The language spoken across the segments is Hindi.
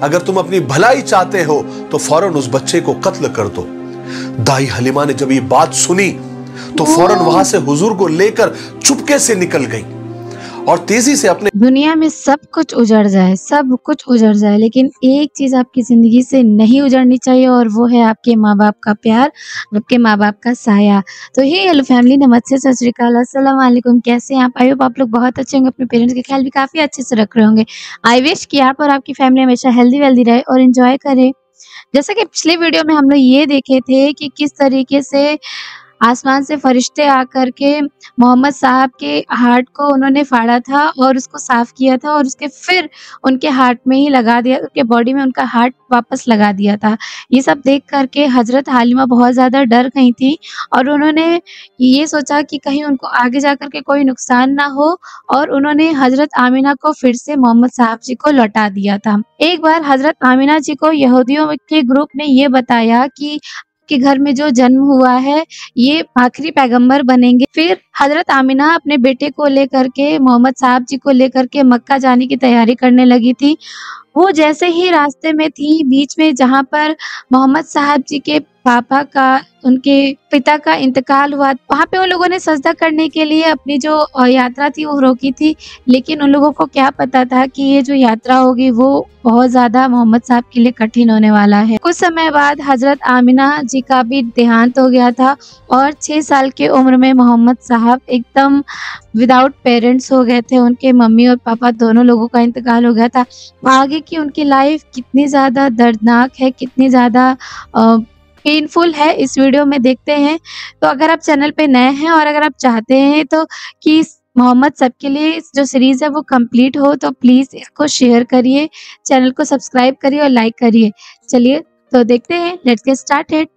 अगर तुम अपनी भलाई चाहते हो तो फौरन उस बच्चे को कत्ल कर दो। दाई हलीमा ने जब ये बात सुनी तो फौरन वहां से हुजूर को लेकर चुपके से निकल गई और तेजी से अपने दुनिया में सब कुछ उजड़ जाए, सब कुछ उजड़ जाए, लेकिन एक चीज आपकी जिंदगी से नहीं उजड़नी चाहिए और वो है आपके माँ बाप का प्यार, आपके माँ बाप का साया। तो हे हेलो फैमिली, नमस्ते, सत श्री अकाल, अस्सलाम वालेकुम। कैसे हैं आप? आई होप आप लोग बहुत अच्छे होंगे, अपने पेरेंट्स का ख्याल भी काफी अच्छे से रख रहे होंगे। आई विश कि आप और आपकी फैमिली हमेशा हेल्दी वेल्दी रहे और एंजॉय करें। जैसा कि पिछले वीडियो में हम लोग ये देखे थे कि किस तरीके से आसमान से फरिश्ते आकर के मोहम्मद साहब के हार्ट को उन्होंने फाड़ा था और उसको साफ किया था और उसके फिर उनके हार्ट में ही लगा दिया, उनके बॉडी में उनका हार्ट वापस लगा दिया था। ये सब देख कर के हज़रत हालिमा बहुत ज़्यादा डर गई थी और उन्होंने ये सोचा कि कहीं उनको आगे जाकर के कोई नुकसान ना हो और उन्होंने हज़रत आमिना को फिर से मोहम्मद साहब जी को लौटा दिया था। एक बार हज़रत आमिना जी को यहूदियों के ग्रुप ने ये बताया कि के घर में जो जन्म हुआ है ये आखिरी पैगंबर बनेंगे। फिर हजरत आमिना अपने बेटे को लेकर के, मोहम्मद साहब जी को लेकर के मक्का जाने की तैयारी करने लगी थी। वो जैसे ही रास्ते में थी, बीच में जहाँ पर मोहम्मद साहब जी के पापा का, उनके पिता का इंतकाल हुआ, वहाँ पे उन लोगों ने सजदा करने के लिए अपनी जो यात्रा थी वो रोकी थी। लेकिन उन लोगों को क्या पता था कि ये जो यात्रा होगी वो बहुत ज़्यादा मोहम्मद साहब के लिए कठिन होने वाला है। कुछ समय बाद हजरत आमिना जी का भी देहांत हो गया था और 6 साल की उम्र में मोहम्मद साहब एकदम विदाउट पेरेंट्स हो गए थे। उनके मम्मी और पापा दोनों लोगों का इंतकाल हो गया था। आगे की उनकी लाइफ कितनी ज़्यादा दर्दनाक है, कितनी ज़्यादा पेनफुल है, इस वीडियो में देखते हैं। तो अगर आप चैनल पे नए हैं और अगर आप चाहते हैं तो कि मोहम्मद साहब के लिए जो सीरीज़ है वो कंप्लीट हो तो प्लीज़ इसको शेयर करिए, चैनल को सब्सक्राइब करिए और लाइक करिए। चलिए तो देखते हैं, लेट्स गेट स्टार्टेड।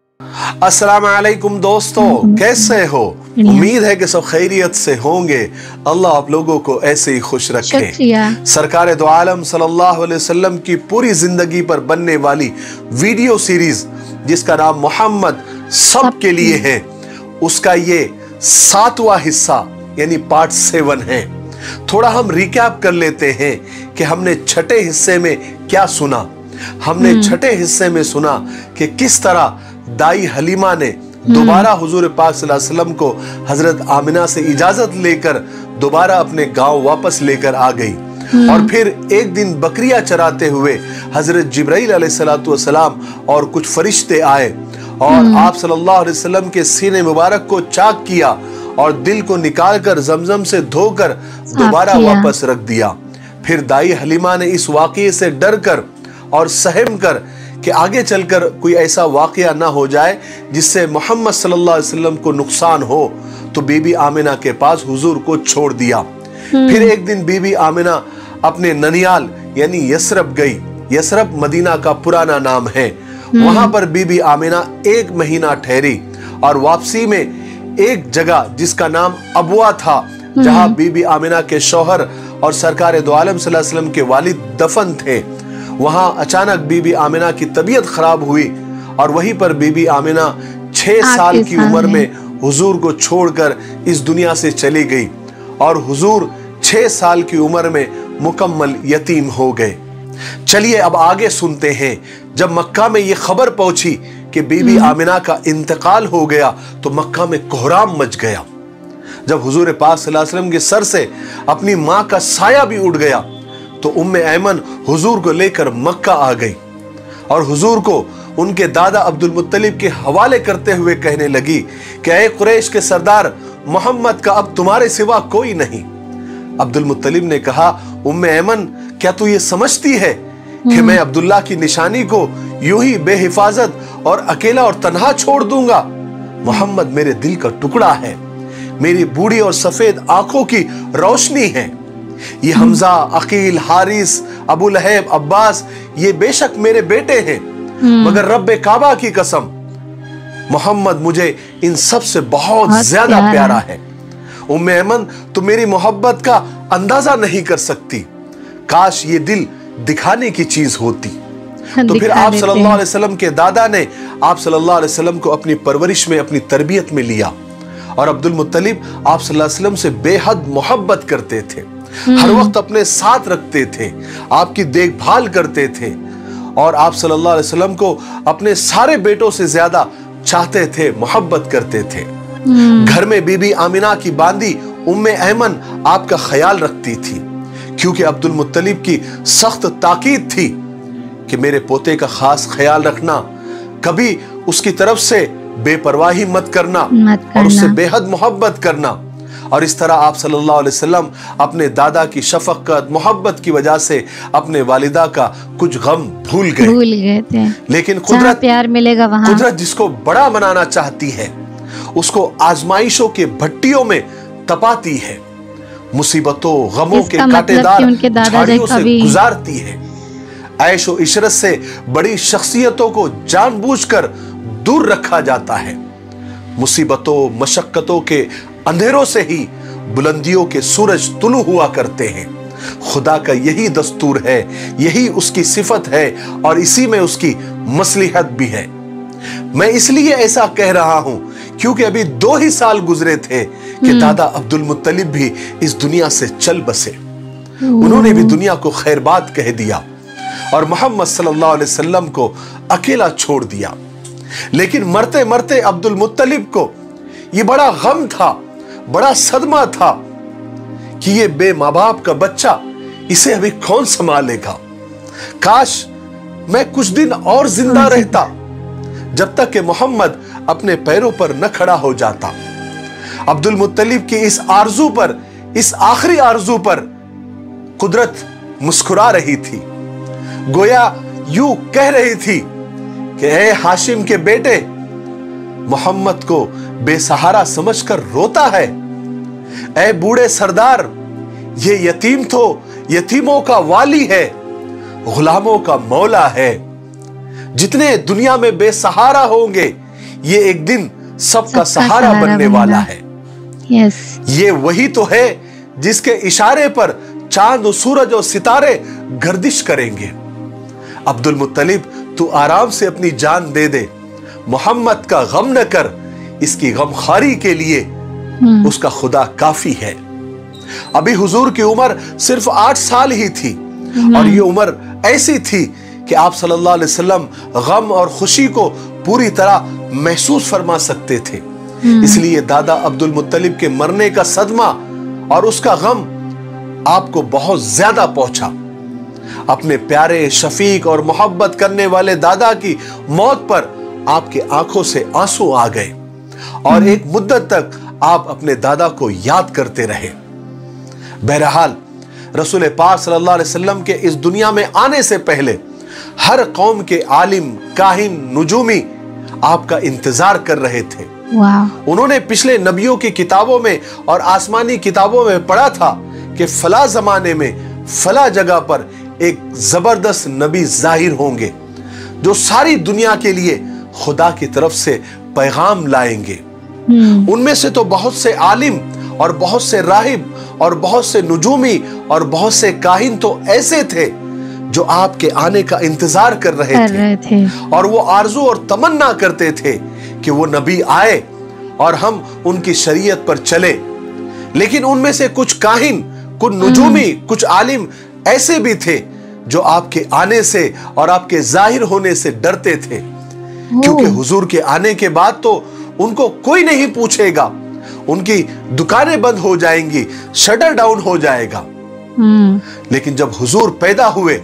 अस्सलाम वालेकुम दोस्तों, कैसे हो? उम्मीद है कि सब खैरियत से होंगे। अल्लाह आप लोगों को ऐसे ही खुश रखे। सरकार दो आलम सल्लल्लाहु अलैहि वसल्लम की पूरी जिंदगी पर बनने वाली वीडियो सीरीज जिसका नाम मोहम्मद सबके लिए है, उसका ये 7वां हिस्सा यानी पार्ट 7 है। थोड़ा हम रिकैप कर लेते हैं कि हमने छठे हिस्से में क्या सुना। हमने छठे हिस्से में सुना कि किस तरह दाई हलीमा ने दोबारा हुजूर पाक सल्लल्लाहु अलैहि वसल्लम को हजरत आमिना से इजाजत लेकर दोबारा अपने गांव वापस लेकर आ गई और फिर एक दिन बकरियां चराते हुए हजरत जिब्राइल अलैहिस्सलातु वस्सलाम और कुछ फरिश्ते आए और आप सल्लल्लाहु अलैहि वसल्लम के सीने मुबारक को चाक किया और दिल को निकालकर जमजम से धोकर दोबारा वापस रख दिया। फिर दाई हलीमा ने इस वाकये से डर कर और सहम कर कि आगे चलकर कोई ऐसा वाकया ना हो जाए जिससे मोहम्मद सल्लल्लाहु अलैहि वसल्लम को नुकसान हो, तो बीबी आमिना के पास हुजूर को छोड़ दिया। फिर एक दिन बीबी आमिना अपने ननियाल यानी यसरब गई। यसरब मदीना का पुराना नाम है। वहां पर बीबी आमिना 1 महीना ठहरी और वापसी में एक जगह जिसका नाम अबवा था, जहां बीबी आमिना के शौहर और सरकार दो आलम सल्लल्लाहु अलैहि वसल्लम के वालिद दफन थे, वहां अचानक बीबी आमिना की तबीयत खराब हुई और वहीं पर बीबी आमिना 6 साल की उम्र में हुजूर को छोड़कर इस दुनिया से चली गई और हुजूर 6 साल की उम्र में मुकम्मल यतीम हो गए। चलिए अब आगे सुनते हैं। जब मक्का में ये खबर पहुंची कि बीबी आमिना का इंतकाल हो गया तो मक्का में कोहराम मच गया। जब हुजूर पाक सल्लल्लाहु अलैहि वसल्लम के सर से अपनी माँ का साया भी उड़ गया तो उम्मे ऐमन हुजूर को लेकर मक्का आ गई और हुजूर को उनके दादा अब्दुल मुत्तलिब के हवाले करते हुए कहने लगी कि ऐ कुरैश के सरदार मोहम्मद का अब तुम्हारे सिवा कोई नहीं। अब्दुल मुत्तलिब ने कहा, उम्मे ऐमन क्या तू ये समझती है कि मैं अब्दुल्ला की निशानी को यूं ही बेहिफाजत और अकेला और तन्हा छोड़ दूंगा? मोहम्मद मेरे दिल का टुकड़ा है, मेरी बूढ़ी और सफेद आंखों की रोशनी है। ये हमजा, अकील, हारिस, अबू लहब, अब्बास ये बेशक मेरे बेटे हैं, मगर रब्बे काबा की कसम मोहम्मद मुझे इन सब से बहुत ज्यादा प्यारा है। उम्मे ऐमन तो मेरी मोहब्बत का अंदाजा नहीं कर सकती। काश ये दिल दिखाने की चीज होती। तो फिर आप सल्लल्लाहु अलैहि वसल्लम के दादा ने आप सल्लल्लाहु अलैहि वसल्लम को अपनी परवरिश में, अपनी तरबियत में लिया और अब्दुल मुत्तलिब आप सल्लल्लाहु अलैहि वसल्लम से बेहद मोहब्बत करते थे, हर वक्त अपने साथ रखते थे, आपकी देखभाल करते थे और आप सल्लल्लाहु अलैहि वसल्लम को अपने सारे बेटों से ज्यादा चाहते थे, मोहब्बत करते थे। घर में बीबी आमिना की बांदी उम्मे ऐमन आपका ख्याल रखती थी, क्योंकि अब्दुल मुत्तलिब की सख्त ताकीद थी कि मेरे पोते का खास ख्याल रखना, कभी उसकी तरफ से बेपरवाही मत करना और उससे बेहद मोहब्बत करना। और इस तरह आप सल्लल्लाहु अलैहि वसल्लम अपने दादा की शफकत मोहब्बत की वजह से अपने वालिदा का कुछ गम भूल गए थे। लेकिन कुदरत प्यार मिलेगा वहां। कुदरत जिसको बड़ा बनाना चाहती है उसको आजमाइशों के भट्टियों में तपाती है, मुसीबतों गमों के कांटेदार झाड़ियों से गुजारती है। ऐश और इशरत से बड़ी शख्सियतों को जानबूझकर दूर रखा जाता है। मुसीबतों मशक्कतों के अंधेरों से ही बुलंदियों के सूरज तुलू हुआ करते हैं। खुदा का यही दस्तूर है, यही उसकी सिफत है और इसी में उसकी मसलिहत भी है। मैं इसलिए ऐसा कह रहा हूं क्योंकि अभी 2 ही साल गुजरे थे कि दादा अब्दुल मुत्तलिब भी इस दुनिया से चल बसे। उन्होंने भी दुनिया को खैरबाद कह दिया और मोहम्मद सल्लल्लाहु अलैहि वसल्लम को अकेला छोड़ दिया। लेकिन मरते मरते अब्दुल मुत्तलिब को यह बड़ा गम था, बड़ा सदमा था कि ये बे माँ बाप का बच्चा, इसे अभी कौन संभालेगा। काश मैं कुछ दिन और जिंदा रहता जब तक कि मोहम्मद अपने पैरों पर न खड़ा हो जाता। अब्दुल मुत्तलिब की इस आरजू पर, इस आखिरी आरजू पर कुदरत मुस्कुरा रही थी, गोया यूं कह रही थी कि ए हाशिम के बेटे, मोहम्मद को बेसहारा समझकर रोता है। ए बूढ़े सरदार, ये यतीम तो यतीमों का वाली है, गुलामों का मौला है। जितने दुनिया में बेसहारा होंगे ये एक दिन सबका सहारा बनने वाला है। ये वही तो है जिसके इशारे पर चांद और सूरज और सितारे गर्दिश करेंगे। अब्दुल मुत्तलिब, तू आराम से अपनी जान दे दे, मोहम्मद का गम न कर, इसकी गमखारी के लिए उसका खुदा काफी है। अभी हुजूर की उम्र सिर्फ 8 साल ही थी और ये उम्र ऐसी थी कि आप सल्लल्लाहु अलैहि वसल्लम गम और खुशी को पूरी तरह महसूस फरमा सकते थे। इसलिए दादा अब्दुल मुत्तलिब के मरने का सदमा और उसका गम आपको बहुत ज्यादा पहुंचा। अपने प्यारे शफीक और मोहब्बत करने वाले दादा की मौत पर आपके आंखों से आंसू आ गए और एक मुद्दत तक आप अपने दादा को याद करते रहे। बहरहाल रसूल पाक सल्लल्लाहु अलैहि वसल्लम के इस दुनिया में आने से पहले हर कौम के आलिम, काहिन, नुजूमी आपका इंतजार कर रहे थे। उन्होंने पिछले नबियों की किताबों में और आसमानी किताबों में पढ़ा था कि फला जमाने में फला जगह पर एक जबरदस्त नबी जाहिर होंगे जो सारी दुनिया के लिए खुदा की तरफ से पैगाम लाएंगे। उनमें से तो बहुत से आलिम और बहुत से राहिब और बहुत से नुजूमी और बहुत से काहिन तो ऐसे थे जो आपके आने का इंतजार कर रहे थे और वो आरजू और तमन्ना करते थे कि वो नबी आए और हम उनकी शरीयत पर चले। लेकिन उनमें से कुछ काहिन, कुछ नुजूमी, कुछ आलिम ऐसे भी थे जो आपके आने से और आपके जाहिर होने से डरते थे, क्योंकि हुजूर के आने के बाद तो उनको कोई नहीं पूछेगा, उनकी दुकानें बंद हो जाएंगी, शटर डाउन हो जाएगा। लेकिन जब हुजूर पैदा हुए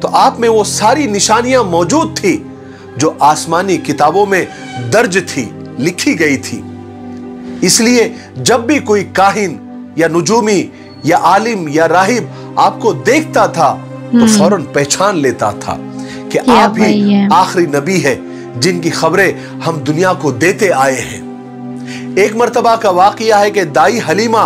तो आप में वो सारी निशानियां मौजूद थी जो आसमानी किताबों में दर्ज थी, लिखी गई थी। इसलिए जब भी कोई काहिन या नुजूमी या आलिम या राहिब आपको देखता था तो फौरन पहचान लेता था कि आप ही आखिरी नबी है जिनकी खबरें हम दुनिया को देते आए हैं। एक मर्तबा का वाकया है कि दाई हलीमा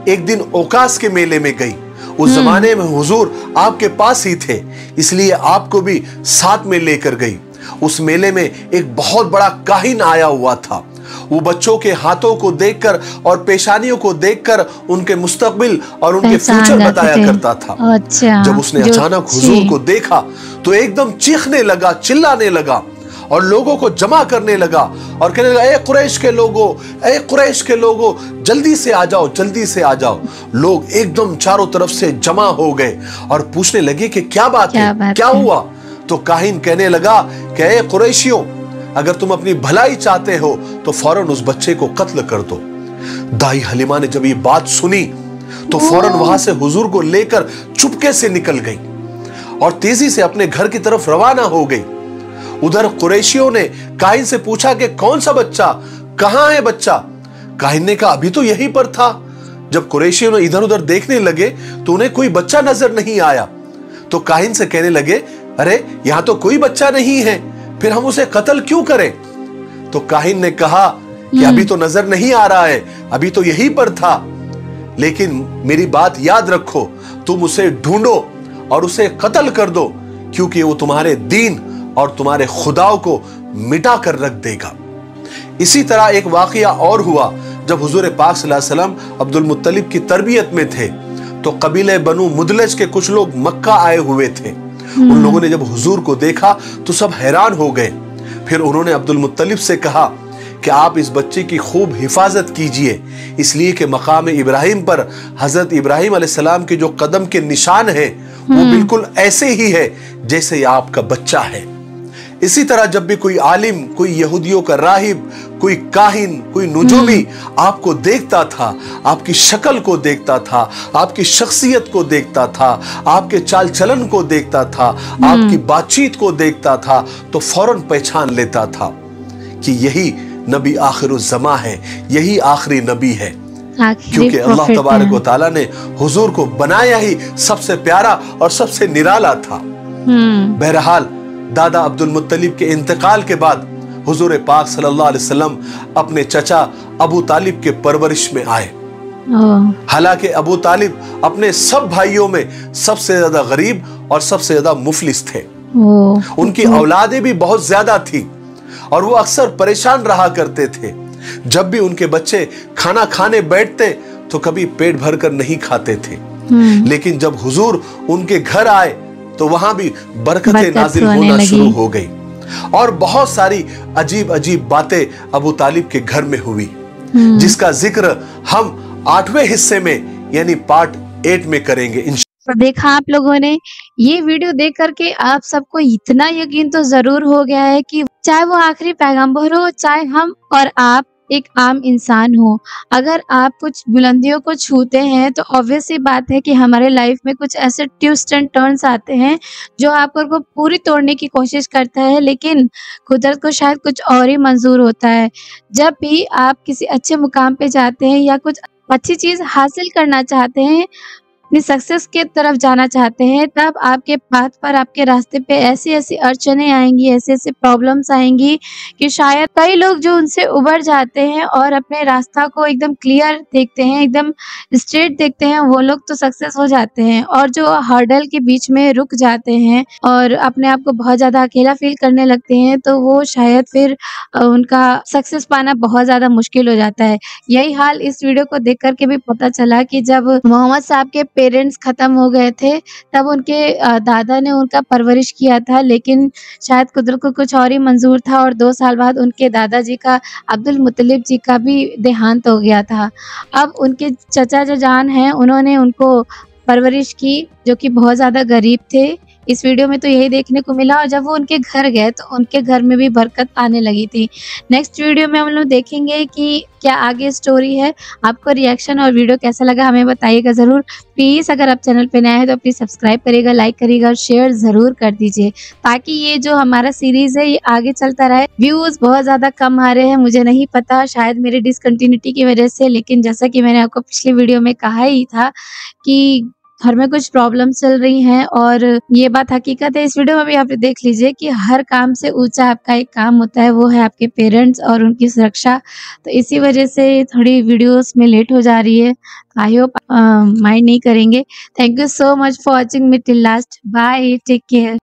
एक दिन ओकास के मेले में गई। उस जमाने में हुजूर आपके पास ही थे, इसलिए आपको भी साथ में लेकर गई। उस मेले में एक बहुत बड़ा काहिन आया हुआ था। वो बच्चों के हाथों को देखकर और पेशानियों को देखकर उनके मुस्तकबिल और उनके फ्यूचर बताया करता था। अच्छा, जब उसने अचानक हुजूर को देखा तो एकदम चीखने लगा, चिल्लाने लगा और लोगों को जमा करने लगा और कहने लगा, ए कुरैश के लोगों, ए कुरैश के लोगों, जल्दी से आ जाओ, जल्दी से आ जाओ। लोग एकदम चारों तरफ से जमा हो गए और पूछने लगे कि क्या बात है, क्या हुआ। तो काहिन कहने लगा कि ए कुरैशियों, अगर तुम अपनी भलाई चाहते हो तो फौरन उस बच्चे को कत्ल कर दो। दाई हलीमा ने जब ये बात सुनी तो फौरन वहां से हुजूर को लेकर चुपके से निकल गई और तेजी से अपने घर की तरफ रवाना हो गई। उधर कुरैशियों ने काहिन से पूछा कि कौन सा बच्चा, कहां है बच्चा? काहिन ने कहा अभी तो यहीं पर था। जब कुरैशियों ने इधर उधर देखने लगे तो उन्हें कोई बच्चा नजर नहीं आया, तो काहिन से कहने लगे अरे यहां तो कोई बच्चा नहीं है, फिर हम उसे कत्ल क्यों करें? तो काहिन ने कहा कि अभी तो नजर नहीं आ रहा है, अभी तो यहीं पर था, लेकिन मेरी बात याद रखो, तुम उसे ढूंढो और उसे कत्ल कर दो, क्योंकि वो तुम्हारे दीन और तुम्हारे खुदाओं को मिटा कर रख देगा। इसी तरह एक वाकया और हुआ। जब हुजूर पाक सल्लल्लाहु अलैहि वसल्लम अब्दुल मुत्तलिब की तरबियत में थे तो कबीले बनु मुदलज के कुछ लोग मक्का आए हुए थे। उन लोगों ने जब हुजूर को देखा तो सब हैरान हो गए। फिर उन्होंने अब्दुल मुत्तलिब से कहा कि आप इस बच्चे की खूब हिफाजत कीजिए, इसलिए कि मकाम इब्राहिम पर हजरत इब्राहिम अलैहिस्सलाम के जो कदम के निशान हैं वो बिल्कुल ऐसे ही है जैसे आपका बच्चा है। इसी तरह जब भी कोई आलिम, कोई यहूदियों का राहिब, कोई काहिन, कोई नुजूमी आपको देखता था, आपकी शक्ल को देखता था, आपकी शख्सियत को देखता था, आपके चाल चलन को देखता था, आपकी बातचीत को देखता था, तो फौरन पहचान लेता था कि यही नबी आखिरुज़्ज़मा है, यही आखिरी नबी है, क्योंकि अल्लाह तबारक व तआला ने हुजूर को बनाया ही सबसे प्यारा और सबसे निराला था। बहरहाल दादा अब्दुल मुत्तलिब के इंतकाल के बाद हुजूर पाक सल्लल्लाहु अलैहि वसल्लम अपने चचा अबू तालिब के परवरिश में आए। हालांकि अबू तालिब अपने सब भाइयों में सबसे ज्यादा गरीब और सबसे ज्यादा मुफलिस थे। उनकी औलादें भी बहुत ज्यादा थी और वो अक्सर परेशान रहा करते थे। जब भी उनके बच्चे खाना खाने बैठते तो कभी पेट भरकर नहीं खाते थे, लेकिन जब हुजूर उनके घर आए तो वहां भी बरकतें नाजिल होना शुरू हो गई और बहुत सारी अजीब अजीब बातें अबू तालिब के घर में हुई, जिसका जिक्र हम 8वें हिस्से में यानी पार्ट 8 में करेंगे। तो देखा आप लोगों ने, ये वीडियो देख करके आप सबको इतना यकीन तो जरूर हो गया है कि चाहे वो आखिरी पैगंबर हो, चाहे हम और आप एक आम इंसान हो, अगर आप कुछ बुलंदियों को छूते हैं तो ऑब्वियस सी बात है कि हमारे लाइफ में कुछ ऐसे ट्विस्ट एंड टर्न्स आते हैं जो आपको पूरी तोड़ने की कोशिश करता है, लेकिन कुदरत को शायद कुछ और ही मंजूर होता है। जब भी आप किसी अच्छे मुकाम पे जाते हैं या कुछ अच्छी चीज हासिल करना चाहते हैं, अपनी सक्सेस के तरफ जाना चाहते हैं, तब आपके पाथ पर, आपके रास्ते पे ऐसी ऐसी अड़चनें आएंगी, ऐसे ऐसे प्रॉब्लम्स आएंगी कि शायद कई लोग जो उनसे उबर जाते हैं और अपने रास्ता को एकदम क्लियर देखते हैं, एकदम स्ट्रेट देखते हैं, वो लोग तो सक्सेस हो जाते हैं, और जो हर्डल के बीच में रुक जाते हैं और अपने आप को बहुत ज्यादा अकेला फील करने लगते हैं, तो वो शायद फिर उनका सक्सेस पाना बहुत ज्यादा मुश्किल हो जाता है। यही हाल इस वीडियो को देख करके भी पता चला कि जब मोहम्मद साहब के पेरेंट्स खत्म हो गए थे तब उनके दादा ने उनका परवरिश किया था, लेकिन शायद कुदरत को कुछ और ही मंजूर था और 2 साल बाद उनके दादाजी का, अब्दुल मुत्तलिब जी का भी देहांत हो गया था। अब उनके चचा जो जान हैं, उन्होंने उनको परवरिश की, जो कि बहुत ज़्यादा गरीब थे। इस वीडियो में तो यही देखने को मिला, और जब वो उनके घर गए तो उनके घर में भी बरकत आने लगी थी। नेक्स्ट वीडियो में हम लोग देखेंगे कि क्या आगे स्टोरी है। आपको रिएक्शन और वीडियो कैसा लगा हमें बताइएगा ज़रूर। प्लीज़ अगर आप चैनल पे नए हैं तो प्लीज़ सब्सक्राइब करिएगा, लाइक करिएगा और शेयर ज़रूर कर दीजिए, ताकि ये जो हमारा सीरीज़ है ये आगे चलता रहे। व्यूज़ बहुत ज़्यादा कम आ रहे हैं, मुझे नहीं पता, शायद मेरी डिसकंटिन्यूटी की वजह से, लेकिन जैसा कि मैंने आपको पिछली वीडियो में कहा ही था कि घर में कुछ प्रॉब्लम चल रही हैं और ये बात हकीकत है। इस वीडियो में भी आप देख लीजिए कि हर काम से ऊंचा आपका एक काम होता है, वो है आपके पेरेंट्स और उनकी सुरक्षा। तो इसी वजह से थोड़ी वीडियोस में लेट हो जा रही है। आई होप माइंड नहीं करेंगे। Thank you so much for watching me till last. Bye, take care.